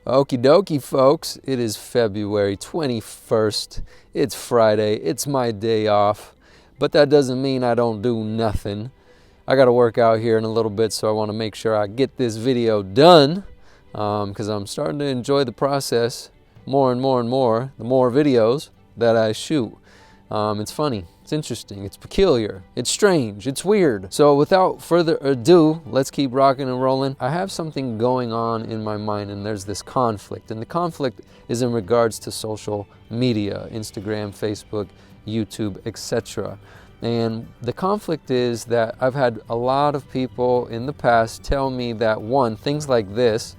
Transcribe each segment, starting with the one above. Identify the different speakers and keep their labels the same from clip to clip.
Speaker 1: Okie dokie, folks. It is February 21st. It's Friday. It's my day off. But that doesn't mean I don't do nothing. I got to work out here in a little bit, so I want to make sure I get this video done because I'm starting to enjoy the process more and more and more, the more videos that I shoot. It's funny. It's interesting, it's peculiar, it's strange, it's weird. So without further ado, let's keep rocking and rolling. I have something going on in my mind, and there's this conflict. And the conflict is in regards to social media, Instagram, Facebook, YouTube, etc. And the conflict is that I've had a lot of people in the past tell me that, one, things like this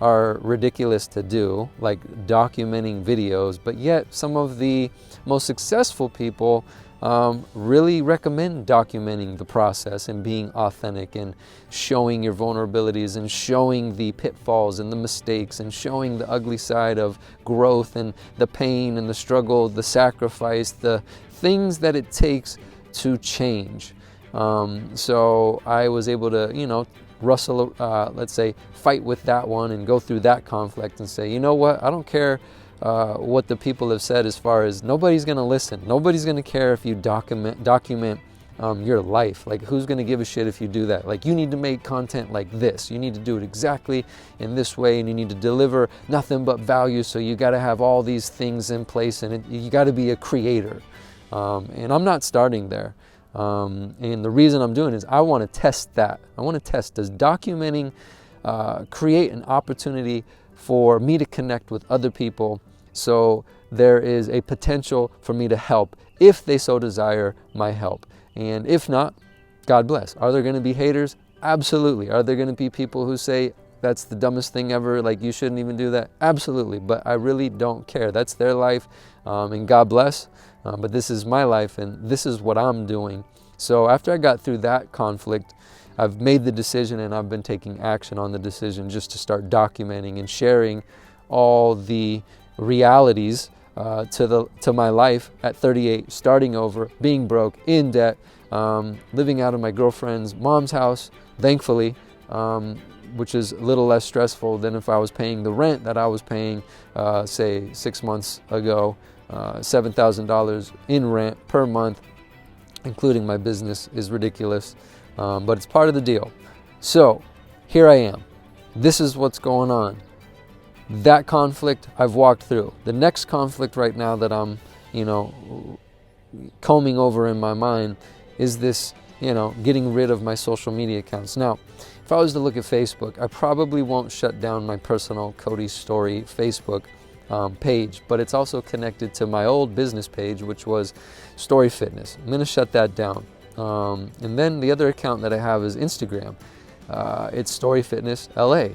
Speaker 1: are ridiculous to do, like documenting videos, but yet some of the most successful people really recommend documenting the process and being authentic and showing your vulnerabilities and showing the pitfalls and the mistakes and showing the ugly side of growth and the pain and the struggle, the sacrifice, the things that it takes to change. So I was able to, wrestle, let's say, fight with that one and go through that conflict and say, you know what, I don't care what the people have said as far as nobody's going to listen. Nobody's going to care if you document your life. Like, who's going to give a shit if you do that? Like, you need to make content like this. You need to do it exactly in this way, and you need to deliver nothing but value. So you got to have all these things in place, and you got to be a creator. And I'm not starting there. And the reason I'm doing is I want to test that. I want to test, does documenting create an opportunity for me to connect with other people, so there is a potential for me to help if they so desire my help. And if not, God bless. Are there going to be haters? Absolutely. Are there going to be people who say that's the dumbest thing ever, like you shouldn't even do that? Absolutely. But I really don't care. That's their life, and God bless. But this is my life, and this is what I'm doing. So after I got through that conflict, I've made the decision, and I've been taking action on the decision just to start documenting and sharing all the realities to my life at 38, starting over, being broke, in debt, living out of my girlfriend's mom's house, thankfully, which is a little less stressful than if I was paying the rent that I was paying, say, 6 months ago. $7,000 in rent per month, including my business, is ridiculous, but it's part of the deal. So here I am. This is what's going on. That conflict I've walked through. The next conflict right now that I'm, combing over in my mind is this, getting rid of my social media accounts. Now, if I was to look at Facebook, I probably won't shut down my personal Cody Story Facebook page, but it's also connected to my old business page, which was Story Fitness. I'm going to shut that down. And then the other account that I have is Instagram. It's Story Fitness LA.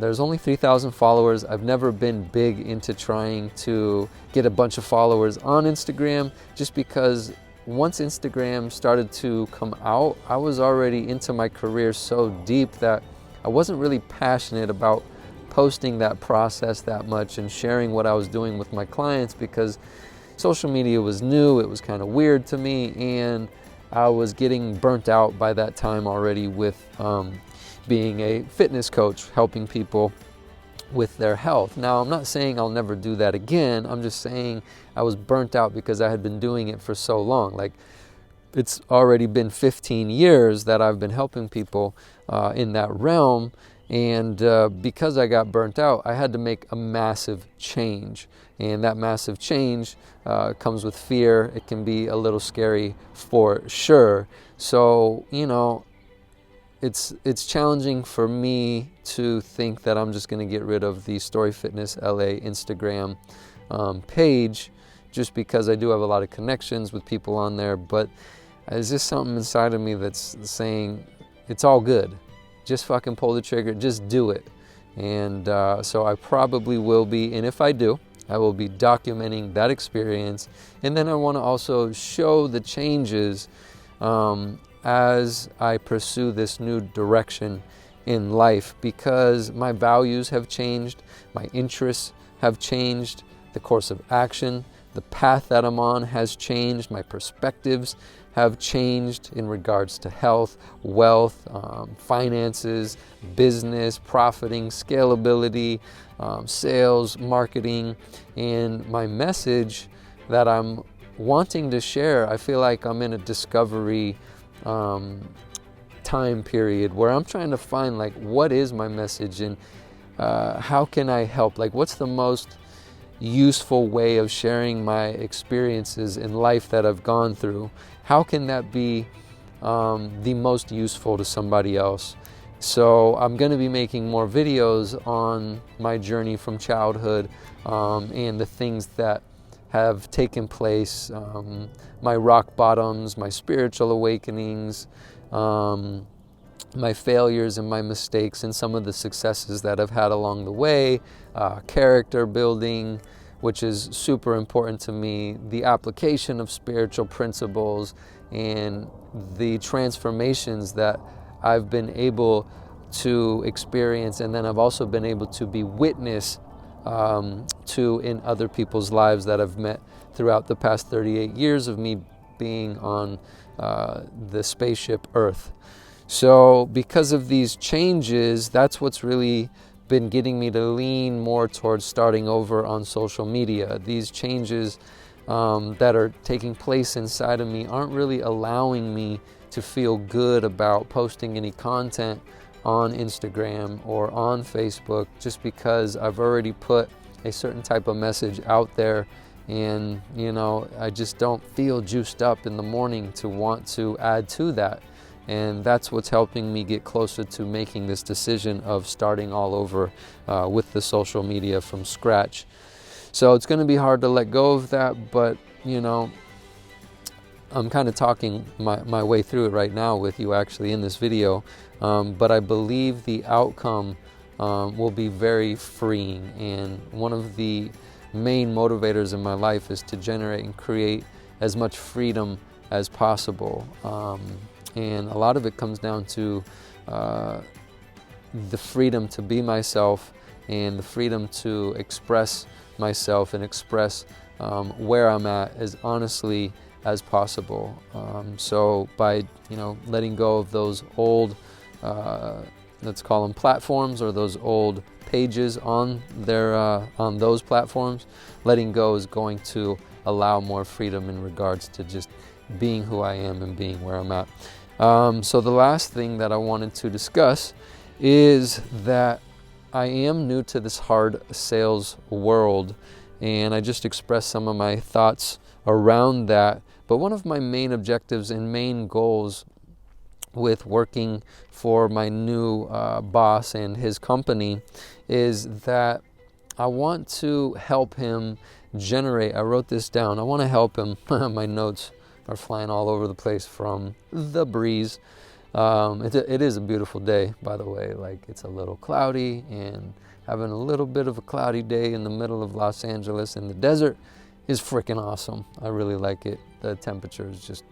Speaker 1: There's only 3,000 followers. I've never been big into trying to get a bunch of followers on Instagram, just because once Instagram started to come out, I was already into my career so deep that I wasn't really passionate about posting that process that much and sharing what I was doing with my clients, because social media was new, it was kind of weird to me, and I was getting burnt out by that time already with being a fitness coach, helping people with their health. Now, I'm not saying I'll never do that again. I'm just saying I was burnt out because I had been doing it for so long. Like, it's already been 15 years that I've been helping people in that realm. And because I got burnt out, I had to make a massive change. And that massive change comes with fear. It can be a little scary for sure. So, it's challenging for me to think that I'm just going to get rid of the Story Fitness LA Instagram page, just because I do have a lot of connections with people on there. But there's just something inside of me that's saying it's all good. Just fucking pull the trigger, just do it. And so I probably will be, and if I do, I will be documenting that experience. And then I want to also show the changes as I pursue this new direction in life, because my values have changed, my interests have changed, the course of action, the path that I'm on has changed. My perspectives have changed in regards to health, wealth, finances, business, profiting, scalability, sales, marketing, and my message that I'm wanting to share. I feel like I'm in a discovery time period where I'm trying to find, like, what is my message and how can I help? Like, what's the most useful way of sharing my experiences in life that I've gone through? How can that be the most useful to somebody else? So I'm going to be making more videos on my journey from childhood and the things that have taken place, my rock bottoms, my spiritual awakenings, my failures and my mistakes, and some of the successes that I've had along the way, character building, which is super important to me, the application of spiritual principles, and the transformations that I've been able to experience, and then I've also been able to be witness to in other people's lives that I've met throughout the past 38 years of me being on the spaceship Earth. So because of these changes, that's what's really been getting me to lean more towards starting over on social media. These changes that are taking place inside of me aren't really allowing me to feel good about posting any content on Instagram or on Facebook, just because I've already put a certain type of message out there, and I just don't feel juiced up in the morning to want to add to that. And that's what's helping me get closer to making this decision of starting all over with the social media from scratch. So it's going to be hard to let go of that, but I'm kind of talking my way through it right now with you actually in this video, but I believe the outcome will be very freeing. And one of the main motivators in my life is to generate and create as much freedom as possible. And a lot of it comes down to the freedom to be myself and the freedom to express myself and express where I'm at as honestly as possible. So by letting go of those old, let's call them platforms, or those old pages on those platforms, letting go is going to allow more freedom in regards to just being who I am and being where I'm at. So the last thing that I wanted to discuss is that I am new to this hard sales world, and I just expressed some of my thoughts around that. But one of my main objectives and main goals with working for my new boss and his company is that I want to help him generate, I wrote this down, I want to help him, my notes are flying all over the place from the breeze. It is a beautiful day, by the way. Like, it's a little cloudy, and having a little bit of a cloudy day in the middle of Los Angeles in the desert is freaking awesome. I really like it. The temperature is just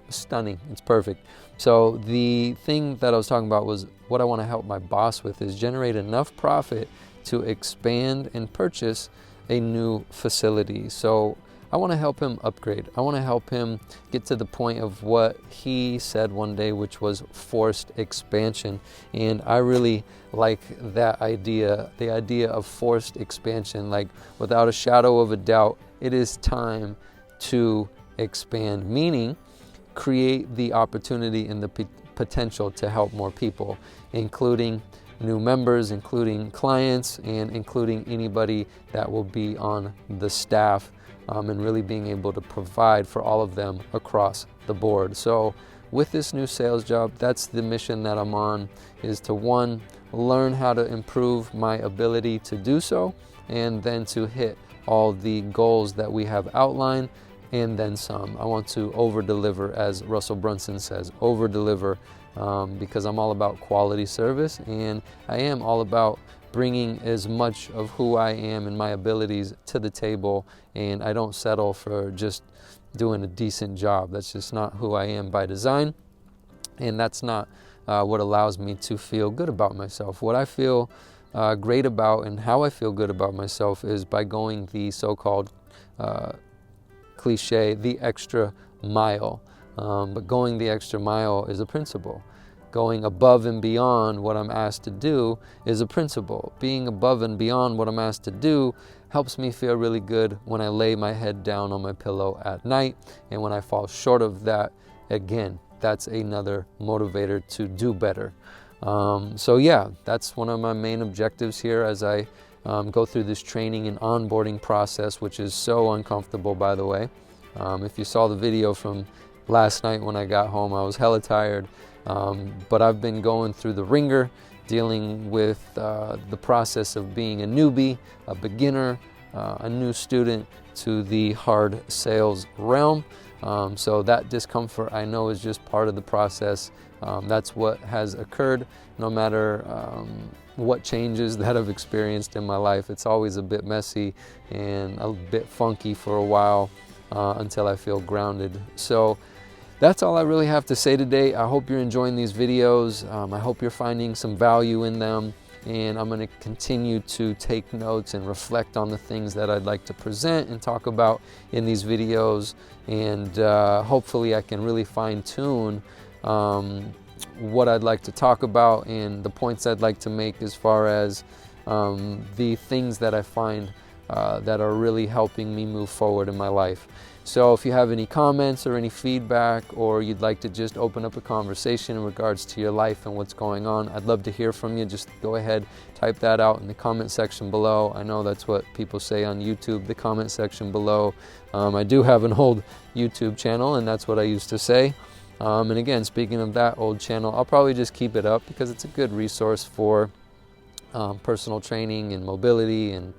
Speaker 1: stunning. It's perfect. So the thing that I was talking about was what I want to help my boss with is generate enough profit to expand and purchase a new facility. So I want to help him upgrade. I want to help him get to the point of what he said one day, which was forced expansion. And I really like that idea, the idea of forced expansion. Like, without a shadow of a doubt, it is time to expand, meaning create the opportunity and the potential to help more people, including new members, including clients, and including anybody that will be on the staff, and really being able to provide for all of them across the board. So with this new sales job, that's the mission that I'm on, is to, one, learn how to improve my ability to do so, and then to hit all the goals that we have outlined, and then some. I want to over-deliver, as Russell Brunson says, over-deliver, because I'm all about quality service, and I am all about bringing as much of who I am and my abilities to the table, and I don't settle for just doing a decent job. That's just not who I am by design, and that's not what allows me to feel good about myself. What I feel great about and how I feel good about myself is by going the so-called cliche, the extra mile. But going the extra mile is a principle. Going above and beyond what I'm asked to do is a principle. Being above and beyond what I'm asked to do helps me feel really good when I lay my head down on my pillow at night. And when I fall short of that, again, that's another motivator to do better. So yeah, that's one of my main objectives here as I go through this training and onboarding process, which is so uncomfortable, by the way. If you saw the video from last night when I got home, I was hella tired. But I've been going through the ringer, dealing with the process of being a newbie, a beginner, a new student to the hard sales realm. So that discomfort, I know, is just part of the process. That's what has occurred, no matter what changes that I've experienced in my life. It's always a bit messy and a bit funky for a while until I feel grounded. So that's all I really have to say today. I hope you're enjoying these videos. I hope you're finding some value in them. And I'm going to continue to take notes and reflect on the things that I'd like to present and talk about in these videos. And hopefully I can really fine-tune what I'd like to talk about and the points I'd like to make as far as the things that I find that are really helping me move forward in my life. So if you have any comments or any feedback, or you'd like to just open up a conversation in regards to your life and what's going on, I'd love to hear from you. Just go ahead, type that out in the comment section below. I know that's what people say on YouTube, the comment section below. I do have an old YouTube channel, and that's what I used to say. And again, speaking of that old channel, I'll probably just keep it up because it's a good resource for personal training and mobility and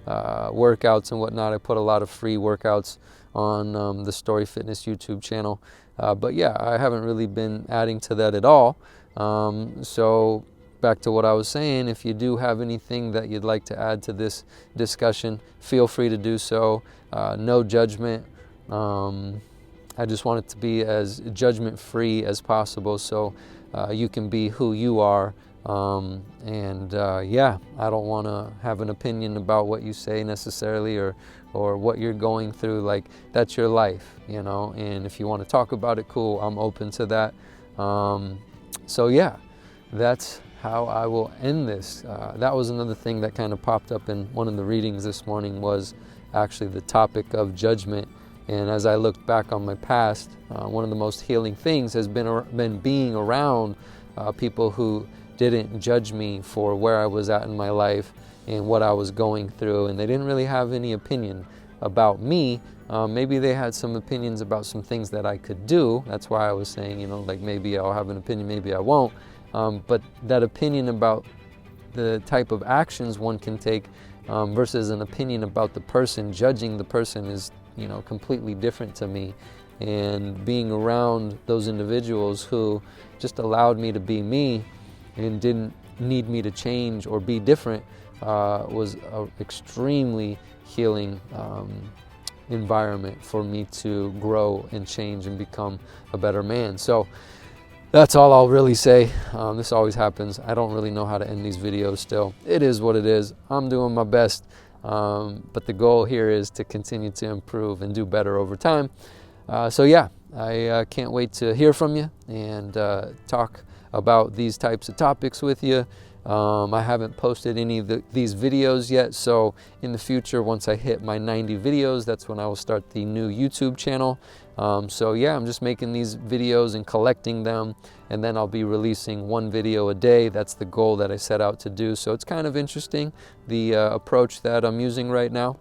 Speaker 1: workouts and whatnot. I put a lot of free workouts on the Story Fitness YouTube channel. But yeah, I haven't really been adding to that at all. So back to what I was saying, if you do have anything that you'd like to add to this discussion, feel free to do so. No judgment. I just want it to be as judgment-free as possible, so you can be who you are. Yeah, I don't want to have an opinion about what you say necessarily, or what you're going through. Like, that's your life, you know, and if you want to talk about it, cool, I'm open to that. So yeah, that's how I will end this. That was another thing that kind of popped up in one of the readings this morning, was actually the topic of judgment. And as I looked back on my past, one of the most healing things has been being around people who didn't judge me for where I was at in my life and what I was going through, and they didn't really have any opinion about me. Maybe they had some opinions about some things that I could do. That's why I was saying, you know, like, maybe I'll have an opinion, maybe I won't. But that opinion about the type of actions one can take versus an opinion about the person, judging the person, is, you know, completely different to me. And being around those individuals who just allowed me to be me and didn't need me to change or be different was an extremely healing environment for me to grow and change and become a better man. So that's all I'll really say. This always happens. I don't really know how to end these videos still. It is what it is. I'm doing my best. But the goal here is to continue to improve and do better over time. So yeah, I can't wait to hear from you and talk about these types of topics with you. I haven't posted any of these videos yet, so in the future, once I hit my 90 videos, that's when I will start the new YouTube channel. So yeah, I'm just making these videos and collecting them, and then I'll be releasing one video a day. That's the goal that I set out to do. So it's kind of interesting, the approach that I'm using right now,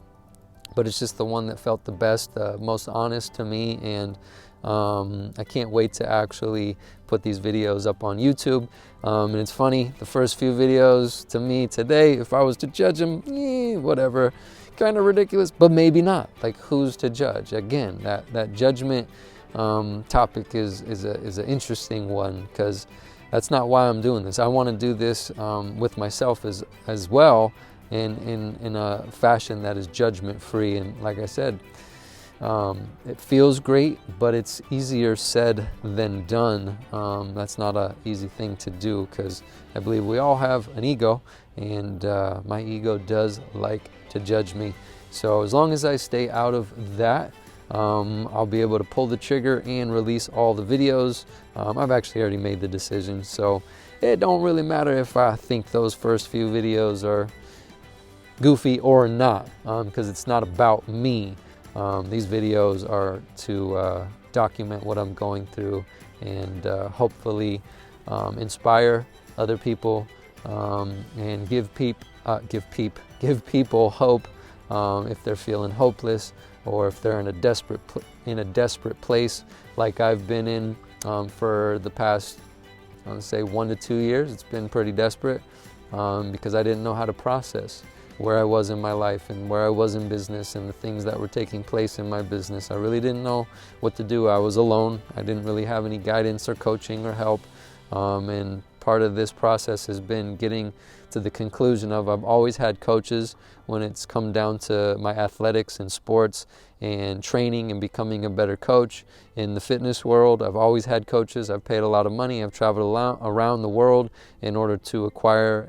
Speaker 1: but it's just the one that felt the best, most honest to me, and I can't wait to actually put these videos up on YouTube. And it's funny, the first few videos to me today, if I was to judge them, whatever, kind of ridiculous, but maybe not. Like, who's to judge? Again, that judgment topic is an interesting one, because that's not why I'm doing this. I want to do this with myself as well, in a fashion that is judgment free. And like I said, it feels great, but it's easier said than done. That's not an easy thing to do, because I believe we all have an ego, and my ego does like to judge me. So as long as I stay out of that, I'll be able to pull the trigger and release all the videos. I've actually already made the decision, so it don't really matter if I think those first few videos are goofy or not, because it's not about me. These videos are to document what I'm going through and hopefully inspire other people and give people hope if they're feeling hopeless, or if they're in a desperate place like I've been in for the past, I want to say 1 to 2 years. It's been pretty desperate because I didn't know how to process where I was in my life and where I was in business and the things that were taking place in my business. I really didn't know what to do. I was alone. I didn't really have any guidance or coaching or help. And part of this process has been getting to the conclusion of I've always had coaches when it's come down to my athletics and sports and training and becoming a better coach. In the fitness world, I've always had coaches. I've paid a lot of money. I've traveled around the world in order to acquire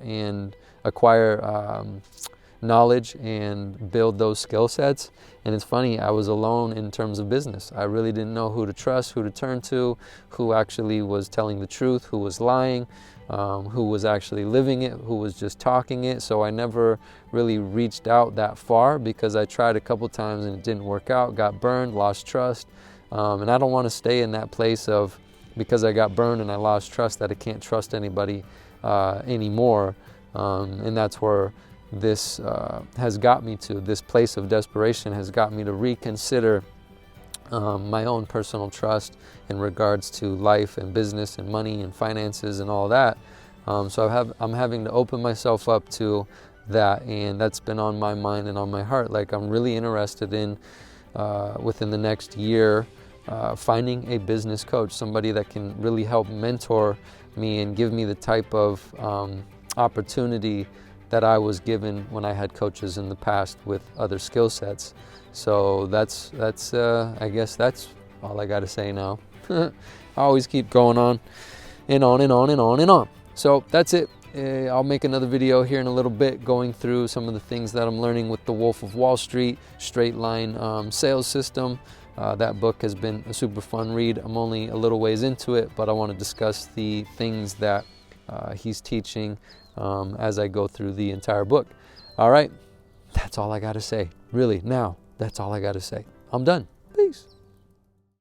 Speaker 1: knowledge and build those skill sets. And it's funny, I was alone in terms of business. I really didn't know who to trust, who to turn to, who actually was telling the truth, who was lying, who was actually living it, who was just talking it. So I never really reached out that far because I tried a couple times and it didn't work out, got burned, lost trust. And I don't want to stay in that place of, because I got burned and I lost trust, that I can't trust anybody anymore. And that's where this has got me to. This place of desperation has got me to reconsider my own personal trust in regards to life and business and money and finances and all that. So I'm having to open myself up to that, and that's been on my mind and on my heart. Like, I'm really interested in within the next year finding a business coach, somebody that can really help mentor me and give me the type of opportunity that I was given when I had coaches in the past with other skill sets. So that's I guess that's all I got to say now. I always keep going on and on and on and on and on. So that's it. I'll make another video here in a little bit going through some of the things that I'm learning with the Wolf of Wall Street straight line sales system. That book has been a super fun read. I'm only a little ways into it, but I want to discuss the things that he's teaching as I go through the entire book. All right, that's all I got to say. Really, now, that's all I got to say. I'm done. Peace.